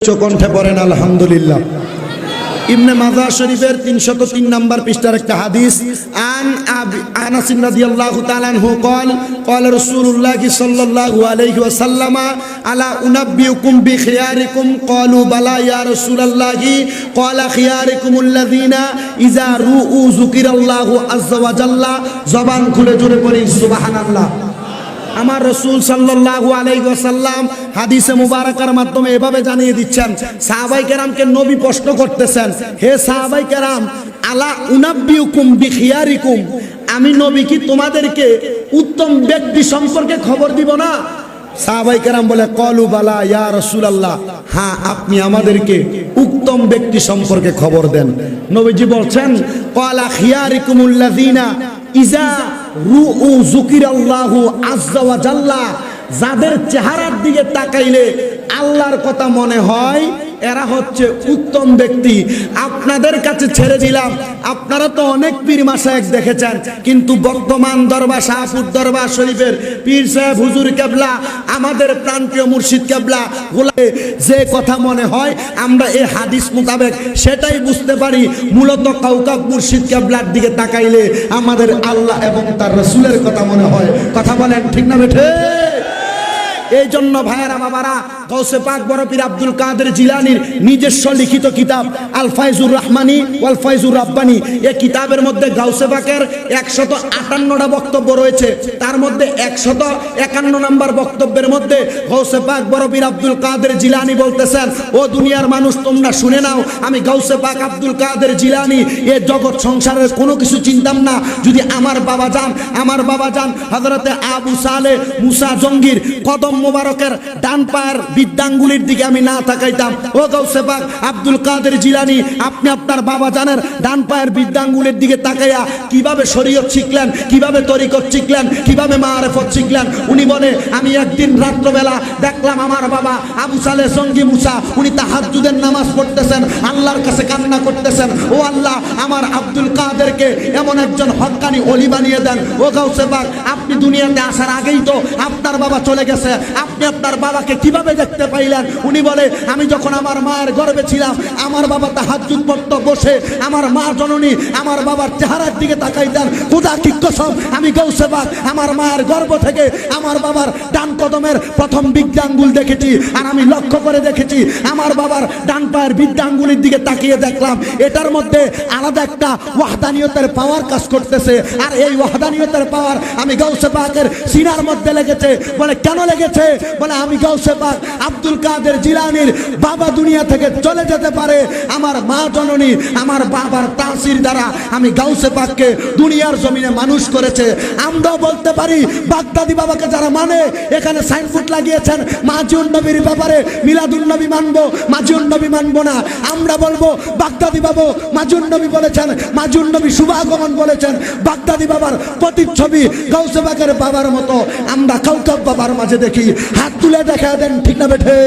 কণ্ঠে পড়েন আলহামদুলিল্লাহ। ইবনে মাজাহ শরীফের 303 নম্বর পৃষ্ঠার একটা হাদিস, আন আনাস রাদিয়াল্লাহু তাআলা আনহু قال قال رسول الله صلى الله عليه وسلم الا انبئكم بخياركم قالوا بلى يا رسول الله قال خياركم الذين اذا رؤوا ذكر الله عز وجل। জবান খুলে জোরে পড়ি সুবহানাল্লাহ। আমার রাসূল সাল্লাল্লাহু আলাইহি ওয়াসাল্লাম হাদিসে মুবারাকার মাধ্যমে এভাবে জানিয়ে দিচ্ছেন, সাহাবায়ে কেরামকে নবী প্রশ্ন করতেছেন, হে সাহাবায়ে কেরাম, আলা উনাব্বিউকুম বিখিয়ারিকুম, আমি নবী কি তোমাদেরকে উত্তম ব্যক্তি সম্পর্কে খবর দিব না? সাহাবায়ে কেরাম বলে, ক্বালু বালা ইয়া রাসূলুল্লাহ, হ্যাঁ আপনি আমাদেরকে উত্তম ব্যক্তি সম্পর্কে খবর দেন। নবীজি বলছেন, ক্বালা খিয়ারিকুমুল্লাযিনা ইজা রুউ যুকিরাল্লাহু আযজা ওয়া জাল্লা, যাদের চেহারার দিকে তাকাইলে আল্লাহর কথা মনে হয় এরা হচ্ছে উত্তম ব্যক্তি। আপনাদের কাছে ছেড়ে দিলাম, আপনারা তো অনেক পীর মাশায়েখ দেখেছেন, কিন্তু বর্তমান দরবার শাহপুর দরবার শরীফের পীর সাহেব হুজুর কেবলা, আমাদের প্রাণপ্রিয় মুর্শিদ কেবলা গোলাপে যে কথা মনে হয় আমরা এই হাদিস মোতাবেক সেটাই বুঝতে পারি। মূলত কাউকাব মুর্শিদ কেবলার দিকে তাকাইলে আমাদের আল্লাহ এবং তার রাসূলের কথা মনে হয়। কথা বলেন ঠিক না বেঠে? এই জন্য ভাইয়েরা বাবারা, গাউসে পাক বড় পীর আব্দুল কাদের জিলানীর নিজস্ব লিখিত কিতাব আল ফায়জুর রহমানি ওয়াল ফায়জুর রাব্বানি, এই কিতাবের মধ্যে গাউসে পাকের 158টা বক্তব্য রয়েছে। তার মধ্যে 151 নম্বর বক্তব্যের মধ্যে গাউসে পাক বড় পীর আব্দুল কাদের জিলানী বলতেছেন, ও দুনিয়ার মানুষ তোমরা শুনে নাও, আমি গাউসে পাক আব্দুল কাদের জিলানী এই জগৎ সংসারের কোনো কিছু চিন্তাম না, যদি আমার বাবা যান হযরতে আবু সালেহ মুসা জঙ্গির কদম মুবারকের ডান পায়ের বিদ্যাঙ্গুলির দিকে আমি না তাকাইতাম। ও গাউসে পাক আব্দুল কাদের জিলানী, আপনি আপনার বাবা জানের ডান পায়ের বিদ্যাঙ্গুলির দিকে তাকাইয়া কিভাবে শরীয়ত শিখলেন, কিভাবে তরিকত শিখলেন, কিভাবে মারিফত শিখলেন? উনি বলে, আমি একদিন রাত্রবেলা দেখলাম আমার বাবা আবু সালেহ জঙ্গি মুসা উনি তাহাজ্জুদের নামাজ পড়তেছেন, আল্লাহর কাছে কান্না করতেছেন, ও আল্লাহ আমার আব্দুল কাদেরকে এমন একজন হক্কানি ওলি বানিয়ে দেন। ও গাউসে পাক, আপনি দুনিয়াতে আসার আগেই তো আপনার বাবা চলে গেছে, আপনি আপনার বাবাকে কিভাবে দেখতে পাইলেন? উনি বলে, আমি যখন আমার মায়ের গর্ভে ছিলাম আমার বাবা তাহাজ্জুদ পড়তো বসে, আমার মা জননী আমার বাবার চেহারার দিকে তাকাইতেন। খোদা কি কসম, আমি গাউসে পাক আমার মায়ের গর্ভ থেকে আমার বাবার ডান কদমের প্রথম বিদ্যাঙ্গুল দেখেছি, আর আমি লক্ষ্য করে দেখেছি আমার বাবার ডান পায়ের বিদ্যাঙ্গুলির দিকে তাকিয়ে দেখলাম এটার মধ্যে আলাদা একটা ওয়াহদানিয়তের পাওয়ার কাজ করতেছে, আর এই ওয়াহদানিয়তের পাওয়ার আমি গাউসে পাকের সিনার মধ্যে লেগেছে। বলে, কেন লেগেছে? বলে, আমি গাউসে পাক আব্দুল কাদের জিলানীর বাবা দুনিয়া থেকে চলে যেতে পারে, আমার মা জননী আমার বাবার তাসির দ্বারা আমি গাউসে পাককে দুনিয়ার জমিনে মানুষ করেছে। আমরাও বলতে পারি, বাগদাদি বাবাকে যারা মানে এখানে সাইনবোর্ড লাগিয়েছেন মাজিউন নবীর ব্যাপারে, মিলাদুন নবী মানবো, মাজিউন নবী মানবো না। আমরা বলবো, বাগদাদি বাবা মাজিউন নবী বলেছেন, মাজিউন নবী শুভাগমন বলেছেন, বাগদাদি বাবার প্রতিচ্ছবি গাউসে পাকের বাবার মতো আমরা কাউকাব বাবার মাঝে দেখি। হাত তুলে দেখা দেন ঠিক না বেঠে?